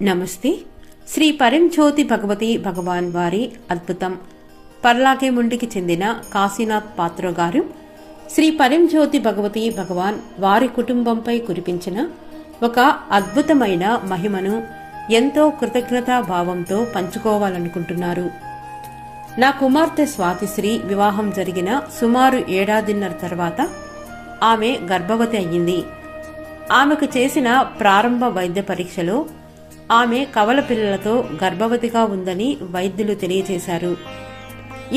నమస్తే. శ్రీ పరంజ్యోతి భగవతి భగవాన్ వారి అద్భుతం. పర్లాకేముండికి చెందిన కాశీనాథ్ పాత్ర గారు శ్రీ పరంజ్యోతి భగవతి భగవాన్ వారి కుటుంబంపై కురిపించిన ఒక అద్భుతమైన మహిమను ఎంతో కృతజ్ఞతా భావంతో పంచుకోవాలనుకుంటున్నారు. నా కుమార్తె స్వాతిశ్రీ వివాహం జరిగిన సుమారు 1.5 ఏడాది తర్వాత ఆమె గర్భవతి అయ్యింది. ఆమెకు చేసిన ప్రారంభ వైద్య పరీక్షలో ఆమె కవల పిల్లలతో గర్భవతిగా ఉందని వైద్యులు తెలియజేశారు.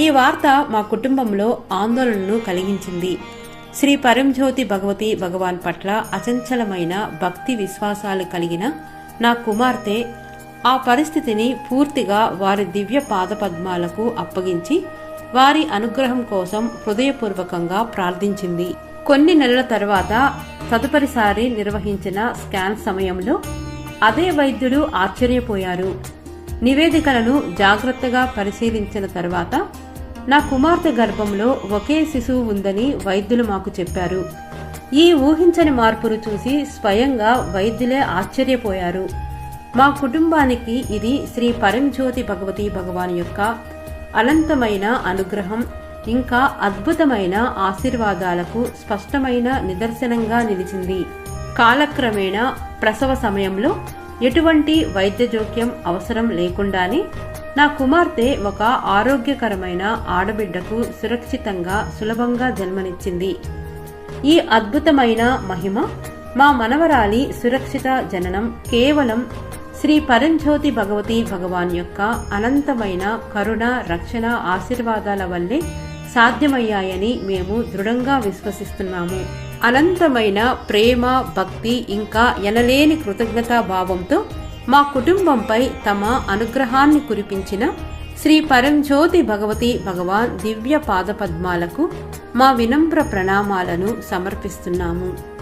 ఈ వార్త మా కుటుంబంలో ఆందోళనను కలిగించింది. శ్రీ పరంజ్యోతి భగవతి భగవాన్ పట్ల అచంచలమైన భక్తి విశ్వాసాలు కలిగిన నా కుమార్తె ఆ పరిస్థితిని పూర్తిగా వారి దివ్య పాదపద్మాలకు అప్పగించి వారి అనుగ్రహం కోసం హృదయపూర్వకంగా ప్రార్థించింది. కొన్ని నెలల తర్వాత తదుపరిసారి నిర్వహించిన స్కాన్ సమయంలో అదే వైద్యుడు ఆశ్చర్యపోయారు. నివేదికలను జాగ్రత్తగా పరిశీలించిన తర్వాత నా కుమార్తె గర్భంలో ఒకే శిశువు ఉందని వైద్యులు మాకు చెప్పారు. ఈ ఊహించని మార్పును చూసి స్వయంగా వైద్యులే ఆశ్చర్యపోయారు. మా కుటుంబానికి ఇది శ్రీ పరంజ్యోతి భగవతి భగవాన్ యొక్క అనంతమైన అనుగ్రహం ఇంకా అద్భుతమైన ఆశీర్వాదాలకు స్పష్టమైన నిదర్శనంగా నిలిచింది. కాలక్రమేణా ప్రసవ సమయంలో ఎటువంటి వైద్య జోక్యం అవసరం లేకుండానే నా కుమార్తె ఒక ఆరోగ్యకరమైన ఆడబిడ్డకు సురక్షితంగా సులభంగా జన్మనిచ్చింది. ఈ అద్భుతమైన మహిమ మా మనవరాలి సురక్షిత జననం కేవలం శ్రీ పరంజ్యోతి భగవతి భగవాన్ యొక్క అనంతమైన కరుణ, రక్షణ, ఆశీర్వాదాల వల్లే సాధ్యమయ్యాయని మేము దృఢంగా విశ్వసిస్తున్నాము. అనంతమైన ప్రేమ, భక్తి ఇంకా ఎనలేని కృతజ్ఞతా భావంతో మా కుటుంబంపై తమ అనుగ్రహాన్ని కురిపించిన శ్రీ పరంజ్యోతి భగవతి భగవాన్ దివ్య పాదపద్మాలకు మా వినమ్ర ప్రణామాలను సమర్పిస్తున్నాము.